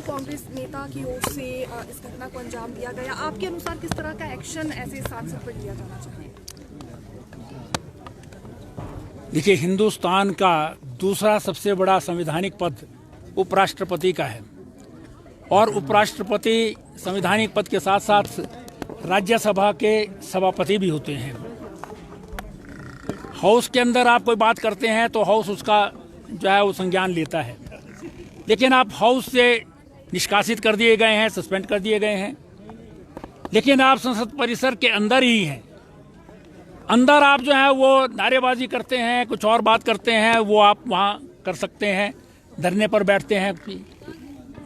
कांग्रेस नेता की ओर से इस घटना को अंजाम दिया गया, आपके अनुसार किस तरह का एक्शन ऐसे सांसद पर लिया जाना चाहिए? देखिए, हिंदुस्तान का दूसरा सबसे बड़ा संवैधानिक पद उपराष्ट्रपति का है और उपराष्ट्रपति संवैधानिक पद के साथ साथ राज्यसभा के सभापति भी होते हैं। हाउस के अंदर आप कोई बात करते हैं तो हाउस उसका जो है वो संज्ञान लेता है, लेकिन आप हाउस से निष्कासित कर दिए गए हैं, सस्पेंड कर दिए गए हैं, लेकिन आप संसद परिसर के अंदर ही हैं। अंदर आप जो है वो नारेबाजी करते हैं, कुछ और बात करते हैं, वो आप वहाँ कर सकते हैं, धरने पर बैठते हैं,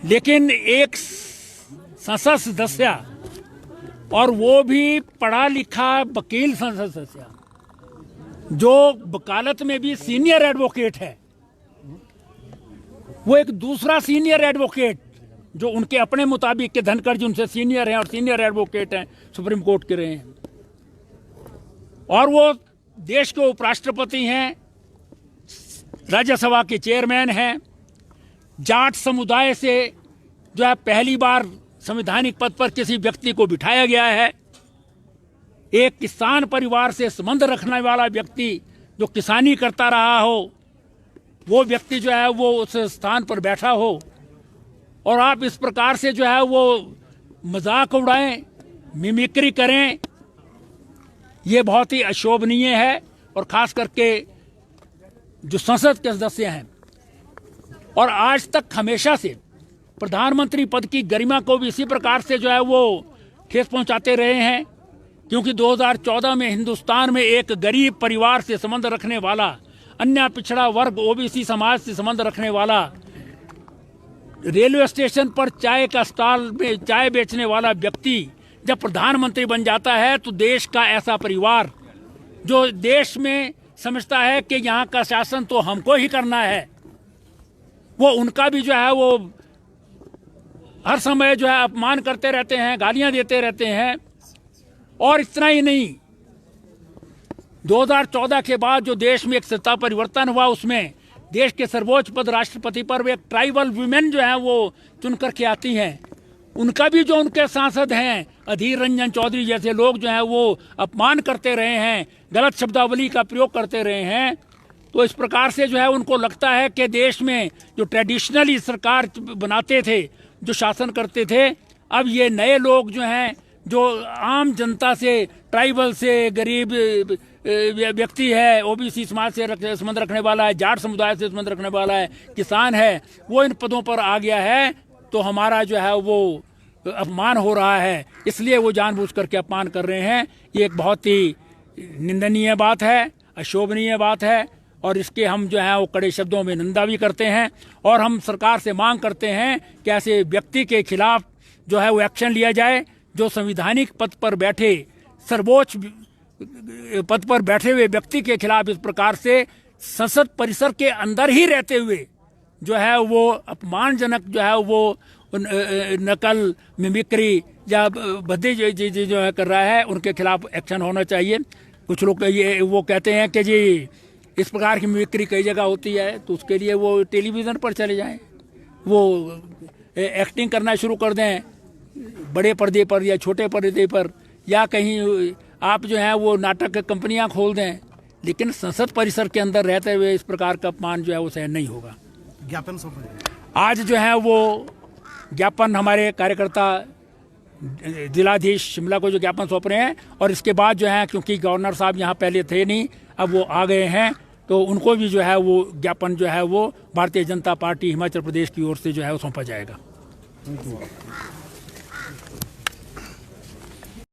लेकिन एक संसद सदस्य और वो भी पढ़ा लिखा वकील संसद सदस्य जो वकालत में भी सीनियर एडवोकेट है, वो एक दूसरा सीनियर एडवोकेट जो उनके अपने मुताबिक के धनखड़ जी उनसे सीनियर हैं और सीनियर एडवोकेट हैं, सुप्रीम कोर्ट के रहे हैं, और वो देश के उपराष्ट्रपति हैं, राज्यसभा के चेयरमैन हैं, जाट समुदाय से जो है पहली बार संवैधानिक पद पर किसी व्यक्ति को बिठाया गया है, एक किसान परिवार से संबंध रखने वाला व्यक्ति जो किसानी करता रहा हो, वो व्यक्ति जो है वो उस स्थान पर बैठा हो, और आप इस प्रकार से जो है वो मजाक उड़ाएं, मिमिक्री करें, ये बहुत ही अशोभनीय है। और खास करके जो संसद के सदस्य हैं और आज तक हमेशा से प्रधानमंत्री पद की गरिमा को भी इसी प्रकार से जो है वो ठेस पहुंचाते रहे हैं, क्योंकि 2014 में हिंदुस्तान में एक गरीब परिवार से संबंध रखने वाला, अन्य पिछड़ा वर्ग ओबीसी समाज से संबंध रखने वाला, रेलवे स्टेशन पर चाय का स्टॉल में चाय बेचने वाला व्यक्ति जब प्रधानमंत्री बन जाता है तो देश का ऐसा परिवार जो देश में समझता है कि यहाँ का शासन तो हमको ही करना है, वो उनका भी जो है वो हर समय जो है अपमान करते रहते हैं, गालियां देते रहते हैं। और इतना ही नहीं, 2014 के बाद जो देश में एक सत्ता परिवर्तन हुआ, उसमें देश के सर्वोच्च पद राष्ट्रपति पर वो एक ट्राइबल वुमेन जो है वो चुन करके आती हैं, उनका भी जो उनके सांसद हैं अधीर रंजन चौधरी जैसे लोग जो हैं वो अपमान करते रहे हैं, गलत शब्दावली का प्रयोग करते रहे हैं। तो इस प्रकार से जो है उनको लगता है कि देश में जो ट्रेडिशनली सरकार बनाते थे, जो शासन करते थे, अब ये नए लोग जो हैं जो आम जनता से, ट्राइबल से, गरीब व्यक्ति है, ओबीसी समाज से संबंध रखने वाला है, जाट समुदाय से संबंध रखने वाला है, किसान है, वो इन पदों पर आ गया है, तो हमारा जो है वो अपमान हो रहा है, इसलिए वो जानबूझ करके अपमान कर रहे हैं। ये एक बहुत ही निंदनीय बात है, अशोभनीय बात है, और इसके हम जो है वो कड़े शब्दों में निंदा भी करते हैं। और हम सरकार से मांग करते हैं कि ऐसे व्यक्ति के खिलाफ जो है वो एक्शन लिया जाए, जो संवैधानिक पद पर बैठे, सर्वोच्च पद पर बैठे हुए व्यक्ति के खिलाफ इस प्रकार से संसद परिसर के अंदर ही रहते हुए जो है वो अपमानजनक जो है वो नकल, मिमिक्री या भद्दी जो है कर रहा है, उनके खिलाफ एक्शन होना चाहिए। कुछ लोग ये वो कहते हैं कि जी इस प्रकार की मिमिक्री कई जगह होती है, तो उसके लिए वो टेलीविज़न पर चले जाएं, वो एक्टिंग करना शुरू कर दें बड़े पर्दे पर या छोटे पर्दे पर, या कहीं आप जो है वो नाटक कंपनियां खोल दें, लेकिन संसद परिसर के अंदर रहते हुए इस प्रकार का अपमान जो है वो सहन नहीं होगा। ज्ञापन सौंपा आज जो है वो ज्ञापन हमारे कार्यकर्ता जिलाधीश शिमला को जो ज्ञापन सौंप रहे हैं, और इसके बाद जो है क्योंकि गवर्नर साहब यहाँ पहले थे नहीं, अब वो आ गए हैं, तो उनको भी जो है वो ज्ञापन जो है वो भारतीय जनता पार्टी हिमाचल प्रदेश की ओर से जो है वो सौंपा जाएगा।